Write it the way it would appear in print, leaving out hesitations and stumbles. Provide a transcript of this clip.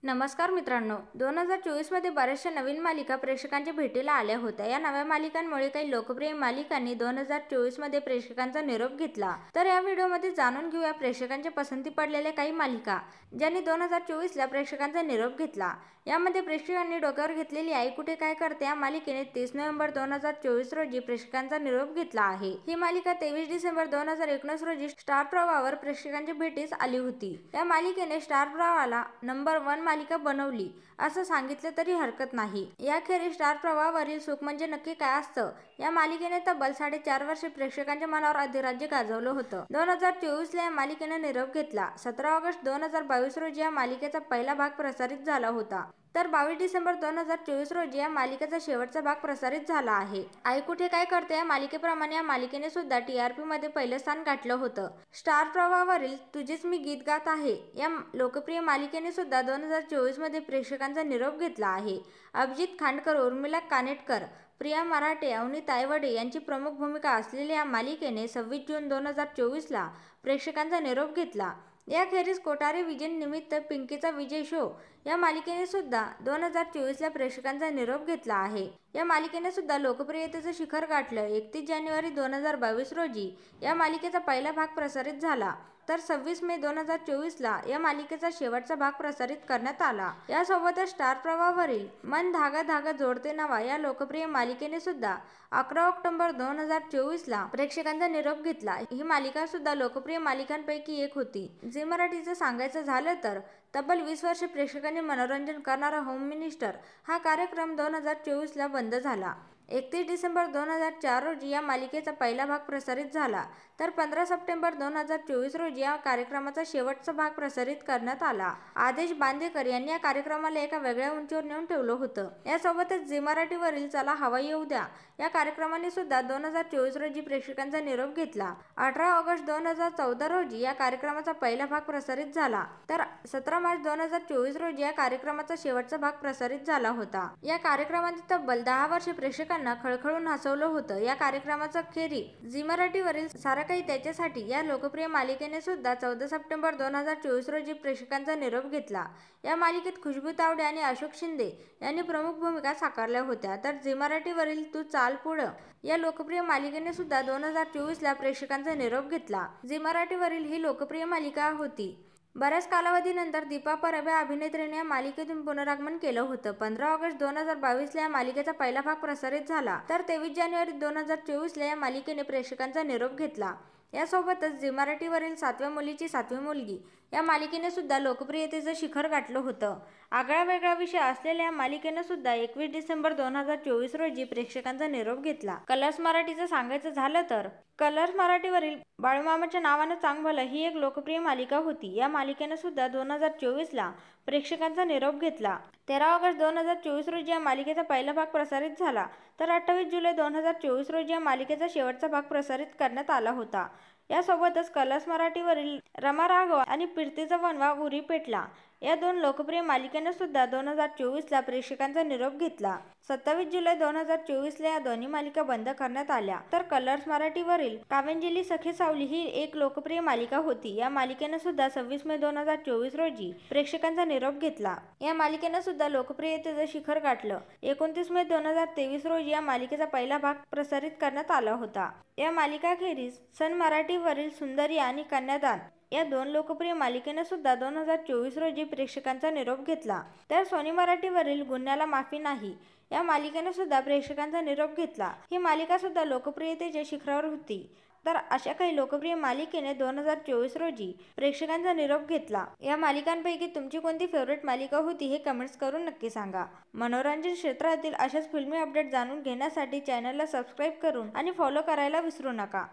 नमस्कार मित्रांनो, 2024 मध्ये बऱ्याचशा नवीन मालिका प्रेक्षकांच्या भेटीला आल्या होत्या. या नव्या मालिकांमुळे काही लोकप्रिय मालिकांनी 2024 मध्ये प्रेक्षकांचा निरोप घेतला. तर या व्हिडिओमध्ये जाणून घेऊया प्रेक्षकांच्या पसंती पडलेल्या काही मालिका ज्यांनी 2024 ला प्रेक्षकांचा निरोप घेतला. यामध्ये प्रेक्षकांनी डोक्यावर घेतलेली आई कुठे काय करते या मालिकेने 30 नोव्हेंबर 2024 रोजी प्रेक्षकांचा निरोप घेतला आहे. ही मालिका 23 डिसेंबर 2019 रोजी स्टार प्रवाहावर प्रेक्षकांच्या भेटीस आली होती. या मालिकेने स्टार प्रवाहाला नंबर 1 मालिका बनवली असं सांगितलं तरी हरकत नाही. याखेरीज स्टार प्रवाहावरील सुख म्हणजे नक्की काय असतं या मालिकेने तब्बल 4.5 वर्षे प्रेक्षकांच्या मनावर अधिराज्य गाजवलं होतं. 2024 ला या मालिकेने निरोप घेतला. 17 ऑगस्ट 2022 रोजी या मालिकेचा पहिला भाग प्रसारित झाला होता. तर 22 डिसेंबर 2024 रोजी या मालिकेचा शेवटचा भाग प्रसारित झाला आहे. आई कुठे काय करते या मालिकेप्रमाणे या मालिकेने सुद्धा टीआरपी मध्ये पहिलं स्थान गाठलं होतं. स्टार प्रवाहावरील तुझेच मी गीत गात आहे या लोकप्रिय मालिकेने सुद्धा 2024 मध्ये प्रेक्षकांचा निरोप घेतला आहे. अभिजित खांडकर, उर्मिला कानेटकर, प्रिया मराठे, अवनी तायवाडे यांची प्रमुख भूमिका असलेल्या या मालिकेने 26 जून 2024 ला प्रेक्षकांचा निरोप घेतला. याखेरीज कोठारे विजय निमित्त पिंकीचा विजय शो या मालिकेने सुद्धा 2024 ला प्रेक्षकांचा निरोप घेतला आहे. या मालिकेने सुद्धा लोकप्रियतेचं शिखर गाठलं. 31 जानेवारी 2022 रोजी या मालिकेचा पहिला भाग प्रसारित झाला. तर 26 मे 2024 ला या मालिकेचा शेवटचा भाग प्रसारित करण्यात आला. यासोबतच स्टार प्रवाहावरील मन धागा धागा जोडते नवा या लोकप्रिय मालिकेने सुद्धा 11 ऑक्टोबर 2024 ला प्रेक्षकांचा निरोप घेतला. ही मालिका सुद्धा लोकप्रिय मालिकांपैकी एक होती. झी मराठीचं सांगायचं झालं तर तब्बल 20 वर्षे प्रेक्षकांनी मनोरंजन करणारा होम मिनिस्टर हा कार्यक्रम 2024 ला बंद झाला. 31 डिसेंबर 2004 रोजी या मालिकेचा पहिला भाग प्रसारित झाला. तर 15 सप्टेंबर 2024 रोजी या कार्यक्रमाचा शेवटचा भाग प्रसारित करण्यात आला. आदेश बांदेकर यांनी या कार्यक्रमाला एका वेगळ्या उंचीवर नेऊन ठेवलं होतं. यासोबतच झी मराठीवरील चला हवा येऊ द्या या कार्यक्रमाने सुद्धा 2024 रोजी प्रेक्षकांचा निरोप घेतला. 18 ऑगस्ट 2014 रोजी या कार्यक्रमाचा पहिला भाग प्रसारित झाला. तर 17 मार्च 2024 रोजी या कार्यक्रमाचा शेवटचा भाग प्रसारित झाला होता. या कार्यक्रमाने तब्बल 10 वर्षे प्रेक्षकांना खळखळून हसवलं होतं. या कार्यक्रमाचा खेरी झी मराठीवरील सारं काही त्याच्यासाठी या लोकप्रिय मालिकेने सुद्धा 14 सप्टेंबर 2024 रोजी प्रेक्षकांचा निरोप घेतला. या मालिकेत खुशबू तावडे आणि अशोक शिंदे यांनी प्रमुख भूमिका साकारल्या होत्या. तर झी मराठीवरील तू चाल पुढं या लोकप्रिय मालिकेने सुद्धा 2024 ला प्रेक्षकांचा निरोप घेतला. झी मराठीवरील ही लोकप्रिय मालिका होती. बऱ्याच कालावधीनंतर दीपा परब या अभिनेत्रीने या मालिकेतून पुनरागमन केलं होतं. 15 ऑगस्ट 2022 ला या मालिकेचा पहिला भाग प्रसारित झाला. तर 23 जानेवारी 2024 ला या मालिकेने प्रेक्षकांचा निरोप घेतला. यासोबतच झी मराठीवरील 7व्या मुलीची 7वी मुलगी या मालिकेने सुद्धा लोकप्रियतेचं शिखर गाठलं होतं. आगळा वेगळा विषय असलेल्या या मालिकेने सुद्धा 21 डिसेंबर 2024 रोजी प्रेक्षकांचा निरोप घेतला. कलर्स मराठीचं सांगायचं झालं तर कलर्स मराठीवरील बाळूमामाच्या नावानं चांगभलं ही एक लोकप्रिय मालिका होती. या मालिकेने सुद्धा 2024 ला प्रेक्षकांचा निरोप घेतला. 13 ऑगस्ट 2024 रोजी या मालिकेचा पहिला भाग प्रसारित झाला. तर 28 जुलै 2024 रोजी या मालिकेचा शेवटचा भाग प्रसारित करण्यात आला होता. यासोबतच कलर्स मराठीवरील रमा राघव आणि प्रीतीचा वनवा उरी पेटला या 2 लोकप्रिय मालिकेने सुद्धा 2024 ला प्रेक्षकांचा निरोप घेतला. 27 जुलै 2024 ला या दोन्ही मालिका बंद करण्यात आल्या. तर कलर्स मराठीवरील कावेंजली सखे सावली ही एक लोकप्रिय मालिका होती. या मालिकेने सुद्धा 26 मे 2024 रोजी प्रेक्षकांचा निरोप घेतला. या मालिकेने सुद्धा लोकप्रियतेचं शिखर गाठलं. 29 मे 2023 रोजी या मालिकेचा पहिला भाग प्रसारित करण्यात आला होता. या मालिकाखेरीज सन मराठीवरील सुंदरी आणि कन्यादान या 2 लोकप्रिय मालिकेने सुद्धा 2024 रोजी प्रेक्षकांचा निरोप घेतला. तर सोनी मराठीवरील गुन्ह्याला माफी नाही या मालिकेने सुद्धा प्रेक्षकांचा निरोप घेतला. ही मालिका सुद्धा लोकप्रियतेच्या शिखरावर होती. तर अशा काही लोकप्रिय मालिकेने 2024 रोजी प्रेक्षकांचा निरोप घेतला. या मालिकांपैकी तुमची कोणती फेवरेट मालिका होती हे कमेंट्स करून नक्की सांगा. मनोरंजन क्षेत्रातील अशाच फिल्मी अपडेट जाणून घेण्यासाठी चॅनलला सबस्क्राईब करून आणि फॉलो करायला विसरू नका.